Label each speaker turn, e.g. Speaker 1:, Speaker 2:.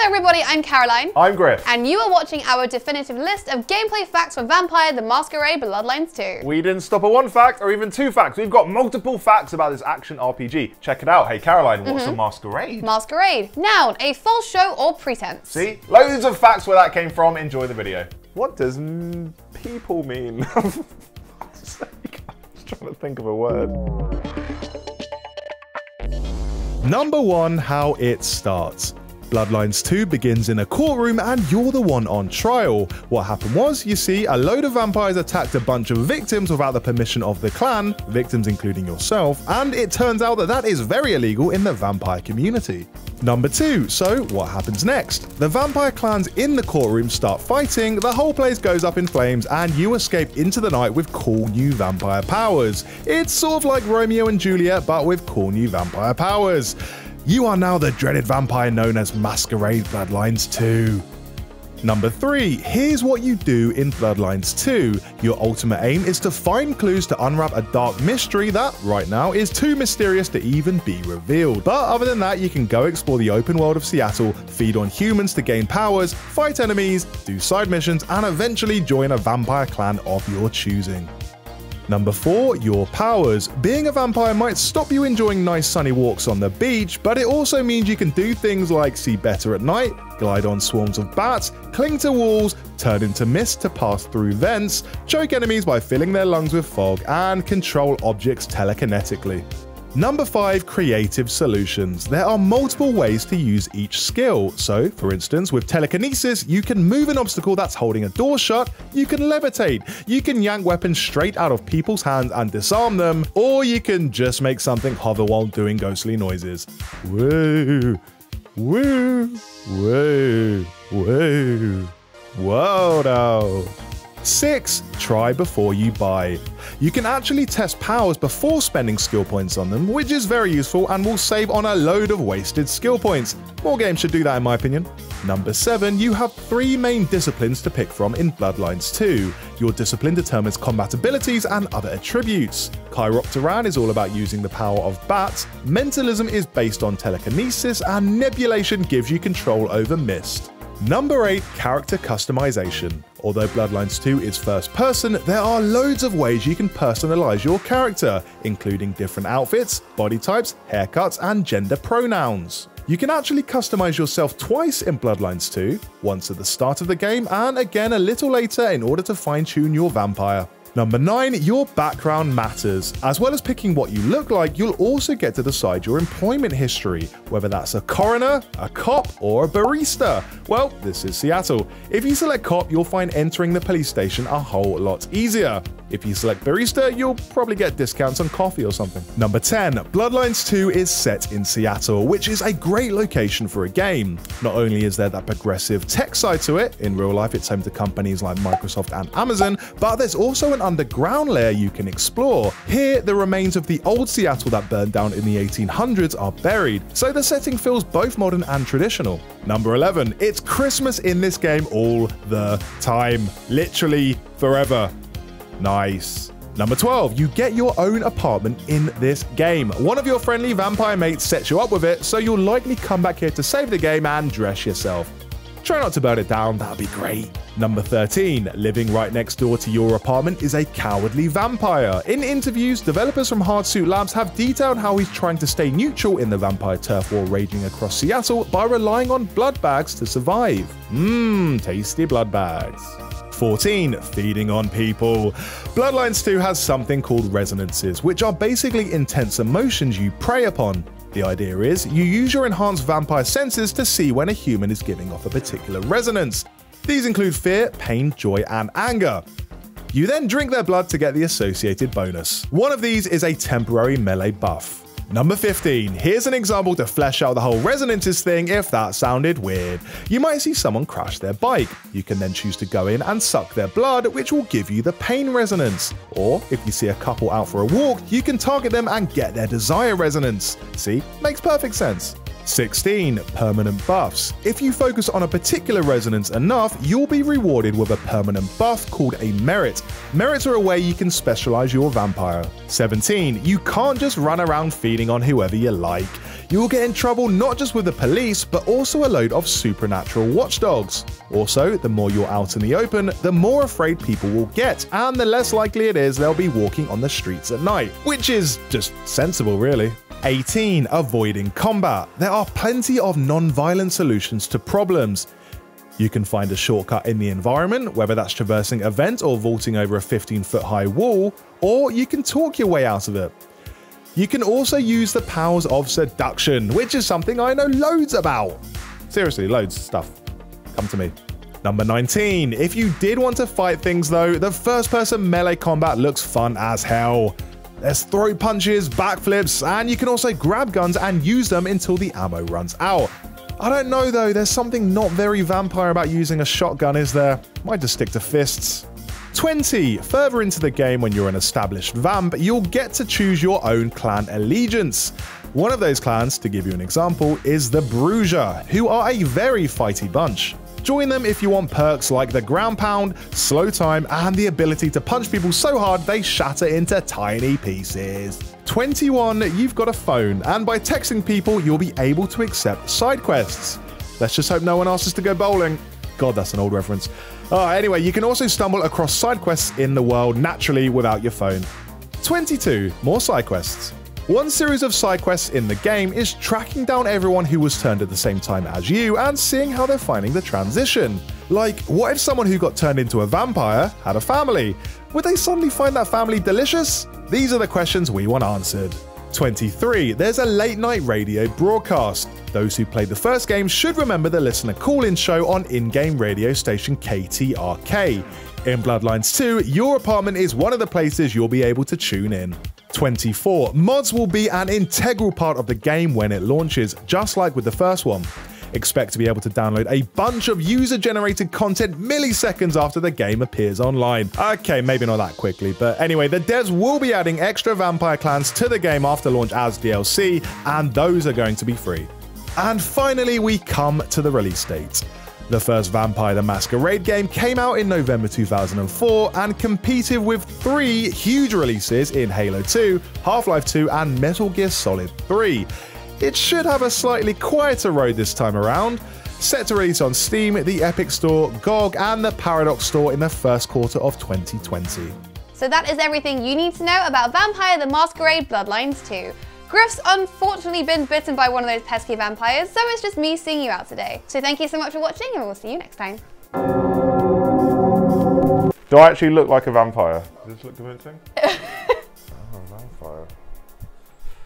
Speaker 1: there everybody, I'm Caroline.
Speaker 2: I'm Griff.
Speaker 1: And you are watching our definitive list of gameplay facts for Vampire The Masquerade Bloodlines 2.
Speaker 2: We didn't stop at one fact or even two facts. We've got multiple facts about this action RPG. Check it out. Hey Caroline, what's a masquerade?
Speaker 1: Masquerade. Noun, a false show or pretense.
Speaker 2: See? Loads of facts where that came from. Enjoy the video. What does people mean? I was trying to think of a word.
Speaker 3: Number 1, how it starts. Bloodlines 2 begins in a courtroom and you're the one on trial. What happened was, you see, a load of vampires attacked a bunch of victims without the permission of the clan, victims including yourself, and it turns out that that is very illegal in the vampire community. Number 2, so what happens next? The vampire clans in the courtroom start fighting, the whole place goes up in flames, and you escape into the night with cool new vampire powers. It's sort of like Romeo and Juliet, but with cool new vampire powers. You are now the dreaded vampire known as Masquerade Bloodlines 2. Number 3, here's what you do in Bloodlines 2. Your ultimate aim is to find clues to unwrap a dark mystery that, right now, is too mysterious to even be revealed. But other than that, you can go explore the open world of Seattle, feed on humans to gain powers, fight enemies, do side missions, and eventually join a vampire clan of your choosing. Number 4, your powers. Being a vampire might stop you enjoying nice sunny walks on the beach, but it also means you can do things like see better at night, glide on swarms of bats, cling to walls, turn into mist to pass through vents, choke enemies by filling their lungs with fog, and control objects telekinetically. Number 5, creative solutions. There are multiple ways to use each skill. So, for instance, with telekinesis, you can move an obstacle that's holding a door shut, you can levitate, you can yank weapons straight out of people's hands and disarm them, or you can just make something hover while doing ghostly noises. Woo, woo, woo, woo. Whoa, no. 6, try before you buy. You can actually test powers before spending skill points on them, which is very useful and will save on a load of wasted skill points. More games should do that in my opinion. Number 7, you have 3 main disciplines to pick from in Bloodlines 2. Your discipline determines combat abilities and other attributes. Chiropteran is all about using the power of bats, mentalism is based on telekinesis, and nebulation gives you control over mist. Number 8, character customization. Although Bloodlines 2 is first person, there are loads of ways you can personalize your character, including different outfits, body types, haircuts, and gender pronouns. You can actually customize yourself twice in Bloodlines 2, once at the start of the game and again a little later in order to fine-tune your vampire. Number 9, your background matters. As well as picking what you look like, you'll also get to decide your employment history, whether that's a coroner, a cop, or a barista. Well, this is Seattle. If you select cop, you'll find entering the police station a whole lot easier. If you select barista, you'll probably get discounts on coffee or something. Number 10, Bloodlines 2 is set in Seattle, which is a great location for a game. Not only is there that progressive tech side to it, in real life it's home to companies like Microsoft and Amazon, but there's also an underground layer you can explore. Here, the remains of the old Seattle that burned down in the 1800s are buried, so the setting feels both modern and traditional. Number 11, it's Christmas in this game all the time. Literally forever. Nice. Number 12, you get your own apartment in this game. One of your friendly vampire mates sets you up with it, so you'll likely come back here to save the game and dress yourself. Try not to burn it down, that'd be great. Number 13, living right next door to your apartment is a cowardly vampire. In interviews, developers from Hardsuit Labs have detailed how he's trying to stay neutral in the vampire turf war raging across Seattle by relying on blood bags to survive. Tasty blood bags. 14, feeding on people. Bloodlines 2 has something called resonances, which are basically intense emotions you prey upon. The idea is, you use your enhanced vampire senses to see when a human is giving off a particular resonance. These include fear, pain, joy, and anger. You then drink their blood to get the associated bonus. One of these is a temporary melee buff. Number 15, here's an example to flesh out the whole resonances thing if that sounded weird. You might see someone crash their bike. You can then choose to go in and suck their blood, which will give you the pain resonance. Or, if you see a couple out for a walk, you can target them and get their desire resonance. See? Makes perfect sense. 16. Permanent buffs. If you focus on a particular resonance enough, you'll be rewarded with a permanent buff called a merit. Merits are a way you can specialize your vampire. 17. You can't just run around feeding on whoever you like. you will get in trouble not just with the police, but also a load of supernatural watchdogs. Also, the more you're out in the open, the more afraid people will get, and the less likely it is they'll be walking on the streets at night, which is just sensible, really. 18. Avoiding combat. There are plenty of non-violent solutions to problems. You can find a shortcut in the environment, whether that's traversing a vent or vaulting over a 15-foot high wall, or you can talk your way out of it. You can also use the powers of seduction, which is something I know loads about. Seriously, loads of stuff. Come to me. Number 19. If you did want to fight things though, the first-person melee combat looks fun as hell. There's throat punches, backflips, and you can also grab guns and use them until the ammo runs out. I don't know though, there's something not very vampire about using a shotgun, is there? Might just stick to fists. 20. Further into the game, when you're an established vamp, you'll get to choose your own clan allegiance. One of those clans, to give you an example, is the Bruiser, who are a very fighty bunch. Join them if you want perks like the ground pound, slow time, and the ability to punch people so hard they shatter into tiny pieces. 21. You've got a phone, and by texting people, you'll be able to accept side quests. Let's just hope no one asks us to go bowling. God, that's an old reference. Anyway, you can also stumble across side quests in the world naturally without your phone. 22. More side quests. One series of side quests in the game is tracking down everyone who was turned at the same time as you and seeing how they're finding the transition. Like, what if someone who got turned into a vampire had a family? Would they suddenly find that family delicious? These are the questions we want answered. 23. There's a late night radio broadcast. Those who played the first game should remember the listener call-in show on in-game radio station KTRK. In Bloodlines 2, your apartment is one of the places you'll be able to tune in. 24. Mods will be an integral part of the game when it launches, just like with the first one. Expect to be able to download a bunch of user-generated content milliseconds after the game appears online. Okay, maybe not that quickly, but anyway, the devs will be adding extra vampire clans to the game after launch as DLC, and those are going to be free. And finally, we come to the release date. The first Vampire the Masquerade game came out in November 2004 and competed with 3 huge releases in Halo 2, Half-Life 2, and Metal Gear Solid 3. It should have a slightly quieter road this time around, set to release on Steam, the Epic Store, GOG, and the Paradox Store in the first quarter of 2020.
Speaker 1: So that is everything you need to know about Vampire the Masquerade Bloodlines 2. Griff's unfortunately been bitten by one of those pesky vampires, so it's just me seeing you out today. So thank you so much for watching, and we'll see you next time.
Speaker 2: Do I actually look like a vampire? Does this look convincing?